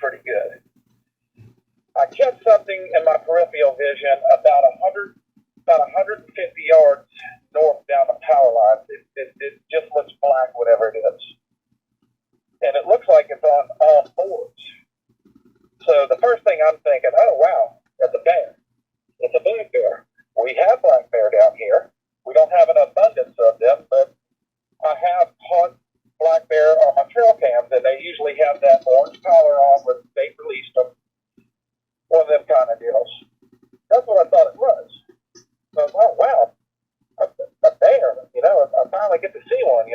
pretty good. I catch something in my peripheral vision about 150 yards north down the power line. It just looks black, whatever it is. And it looks like it's on all fours. So the first thing I'm thinking, oh, wow, that's a bear. It's a black bear. We have black bear down here. We don't have an abundance of them, but I have caught black bear on my trail cams, and they usually have that orange collar on where they released them. One of them kind of deals. That's what I thought it was. So, oh, wow, a bear, I finally get to see one,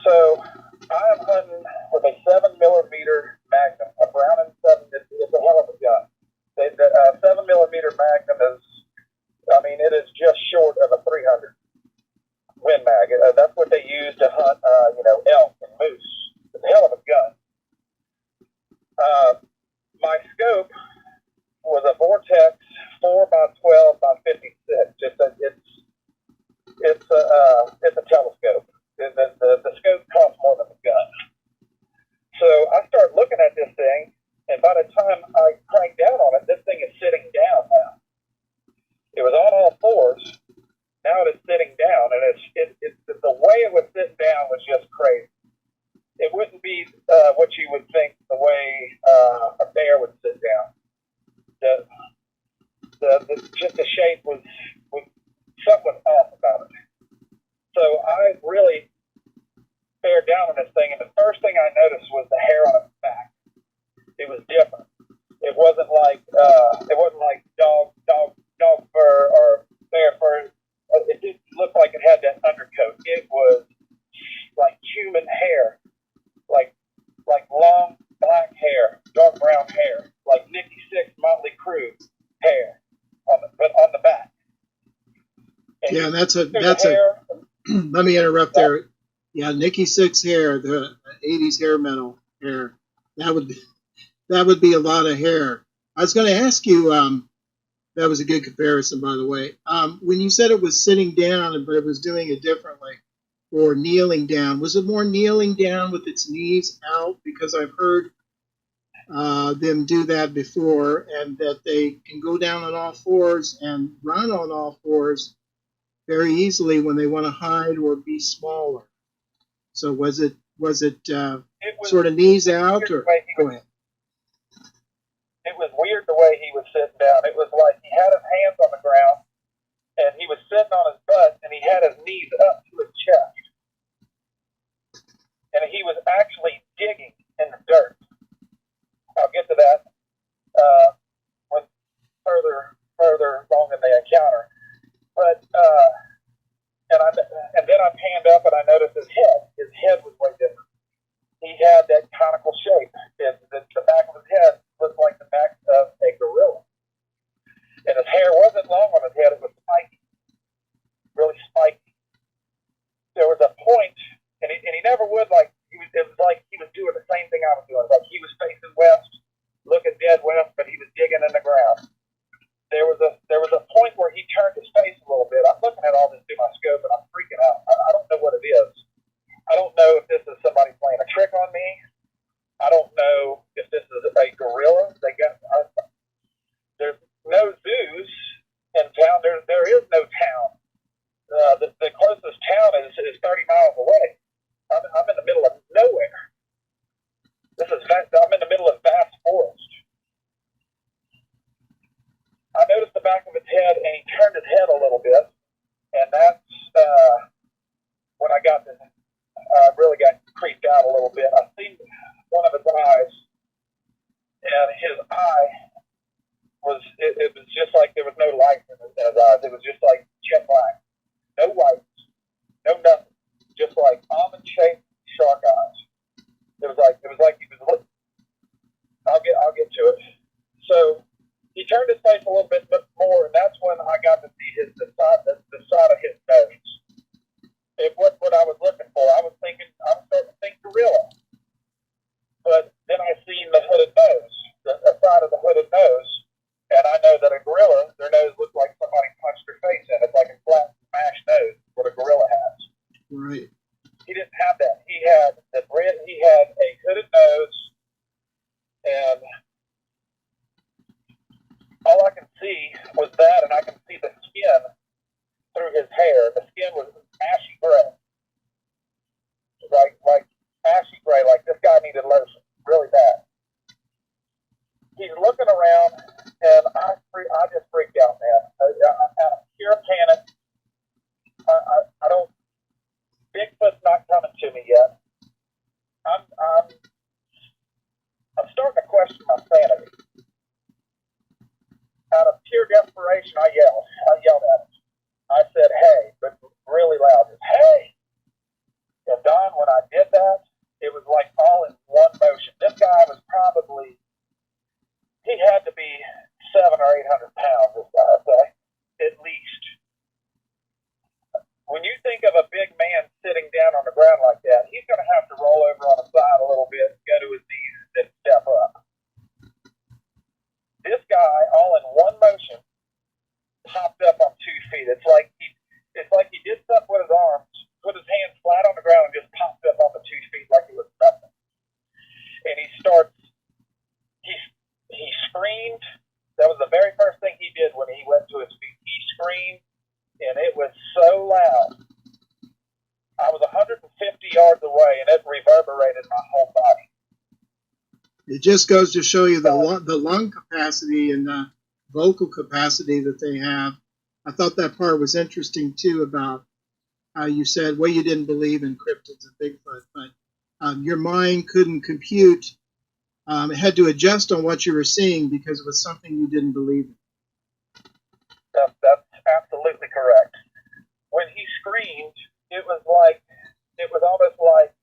So I am hunting with a 7mm Magnum, a Browning 7. It's a hell of a gun. The 7mm Magnum is, it is just short of a 300 Win Mag. That's what they use to hunt, elk and moose. It's a hell of a gun. My scope was a Vortex 4x12x56. It's a telescope. The scope costs more than the gun. So I start looking at this thing, and by the time I crank down on it, this thing is sitting down now. It was on all fours. Now it is sitting down, and it's the way it was sitting down was just crazy. It wouldn't be what you would think the way a bear would sit down. Just the shape was something off about it. So I really bear down on this thing, and the first thing I noticed was the hair on its back. It was different. It wasn't like dog fur or bear fur. It didn't look like it had that undercoat. It was like human hair, like long black hair, dark brown hair, like Nikki Sixx Motley Crue hair, but on the back. And yeah, that's a. Let me interrupt there. Yeah, Nikki Sixx hair, the '80s hair metal hair. That would be a lot of hair. I was going to ask you. That was a good comparison, by the way. When you said it was sitting down, but it was doing it differently, or kneeling down, was it more kneeling down with its knees out? Because I've heard them do that before, and that they can go down on all fours and run on all fours very easily when they want to hide or be smaller. So was it sort of knees out, or go ahead? It was weird the way he was sitting down. It was like he had his hands on the ground, and he was sitting on his butt, and he had his knees up to his chest. And he was actually digging in the dirt. I'll get to that when further along in the encounter. But and then I panned up and I noticed his head. His head was way different. He had that conical shape. The back of his head looked like the back of a gorilla. And his hair wasn't long on his head, it was spiky. Really spiky. There was a point, and he never would it was like he was doing the same thing I was doing. Like he was facing west, looking dead west, but he was digging in the ground. There was a point where he turned his face a little bit. I'm looking at all this through my scope, and I'm freaking out. I don't know what it is. I don't know if this is somebody playing a trick on me. I don't know if this is a gorilla. There's no zoos in town. There is no town. The closest town is 30 miles away. I'm in the middle of nowhere. I'm in the middle of vast forest. I noticed the back of his head, and he turned his head a little bit, and that's when I really got creeped out a little bit. I seen one of his eyes, and his eye it was just like there was no light in his eyes. It was just like jet black, no whites, no nothing, just like almond-shaped shark eyes. It was like he was looking. I'll get to it. So he turned his face a little bit more, and that's when I got to see the side of his nose. It wasn't what I was looking for. I was starting to think gorilla. But then I seen the hooded nose, the side of the hooded nose, and I know that a gorilla, their nose looked like somebody punched their face in. It's like a flat, smashed nose, what a gorilla has. Right. He didn't have that. He had a hooded nose, needed lotion really bad. He's looking around, and I just freaked out, man. Out of pure panic. I don't. Bigfoot's not coming to me yet. I'm starting to question my sanity. Out of pure desperation, I yelled at him. I said, "Hey," but really loud. "Hey!" And Don, when I did that, it was like all in one motion. This guy was he had to be 700 or 800 pounds, this guy, I'd say, at least. When you think of a big man sitting down on the ground like that, he's going to have to roll over on the side a little bit, go to his knees, and then step up. This guy, all in one motion, popped up on 2 feet. It's like he did something with his arms, put his hands flat on the ground, and just popped up on the 2 feet like it was nothing. And he screamed. That was the very first thing he did when he went to his feet. He screamed, and it was so loud. I was 150 yards away, and it reverberated my whole body. It just goes to show you the lung capacity and the vocal capacity that they have. I thought that part was interesting, too, about how you said, well, you didn't believe in cryptids and Bigfoot, but your mind couldn't compute. It had to adjust on what you were seeing because it was something you didn't believe in. That's absolutely correct. When he screamed, it was almost like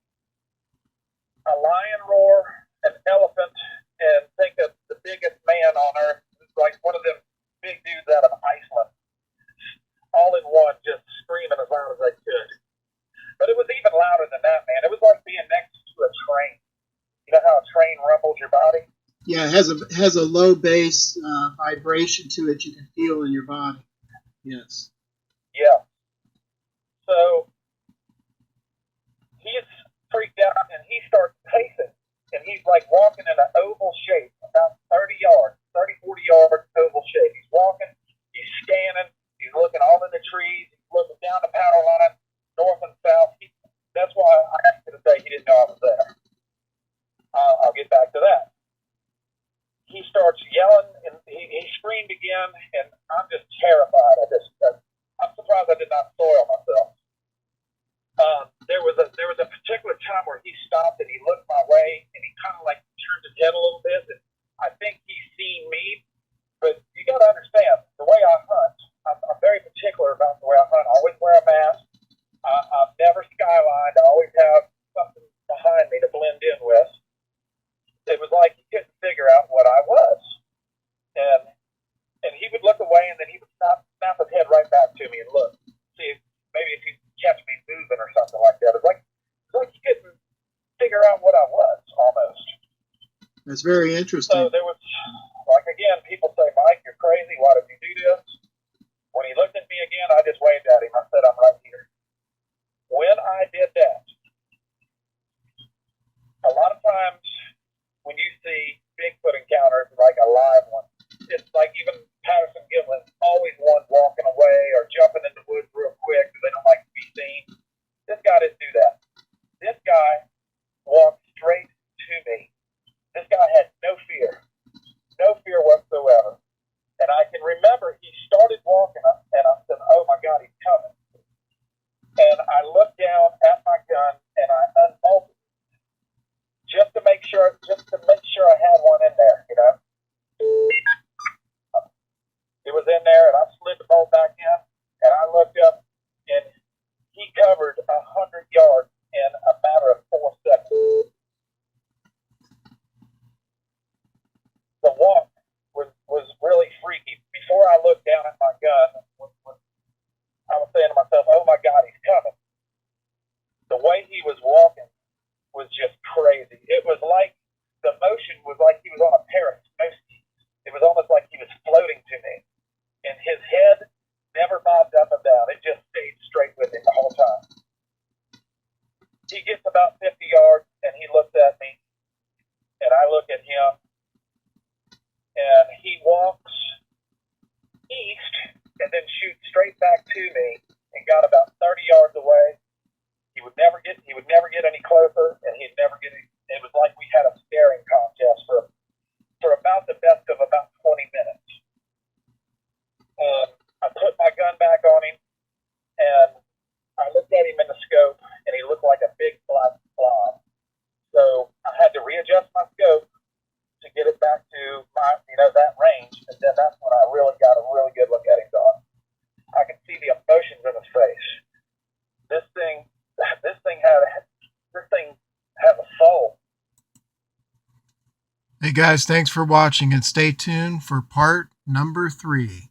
a lion roar, an elephant, and think of the biggest man on earth, like one of them big dudes out of Iceland, all in one, just screaming as loud as they could. But it was even louder than that, man. It was like being next to a train. You know how a train rumbles your body? Yeah, it has a low bass vibration to it you can feel in your body. Yes. Yeah. So he's freaked out, and he starts pacing, and he's like walking in an oval shape, about 30 yards, 40 yards oval shape. He's walking, he's scanning, he's looking all in the trees, he's looking down the power line, north and south. That's why I asked you to say he didn't know I was there. I'll get back to that. He starts yelling, and he screamed again, and I'm just terrified. I'm surprised I did not soil myself. There was a particular time where he stopped and he looked my way, and he kind of like turned his head a little bit, and I think he's seen me. But you got to understand, the way I hunt, I'm very particular about the way I hunt. I always wear a mask. I've never skylined. I always have something behind me to blend in with. It was like he couldn't figure out what I was. And he would look away, and then he would snap his head right back to me and look. See if maybe if he catch me moving or something like that. It's like he couldn't figure out what I was, almost. That's very interesting. So there was, like, again, people say, "Mike, you're crazy. Why did you do this?" When he looked at me again, I just waved at him. I said, "I'm right here." When I did that, a lot of times when you see Bigfoot encounters, like a live one, it's like even Patterson Gimlin, always one walking away or jumping in the woods real quick because they don't like to be seen. This guy didn't do that. This guy walked straight to me. This guy had no fear whatsoever. And I can remember he started walking up, and I said, "Oh my God, he's coming." And I looked down at my gun and I unbolted just to make sure I had one in there, you know. It was in there, and I slid the bolt back in, and I looked up, and he covered 100 yards in a matter of 4 seconds. The walk was really freaky. Before I looked down at my gun, I was saying to myself, "Oh my God, he's coming." The way he was walking was just crazy. It was like the motion was like he was on a pair of snow skis. It was almost like he was floating to me. And his head never bobbed up and down. It just stayed straight with him the whole time. He gets about 50 yards, and he looks at me, and I look at him, and he walks east and then shoots straight back to me and got about 30 yards away. He would never get any closer, and he'd never get any. It was like we guys, thanks for watching, and stay tuned for part number 3.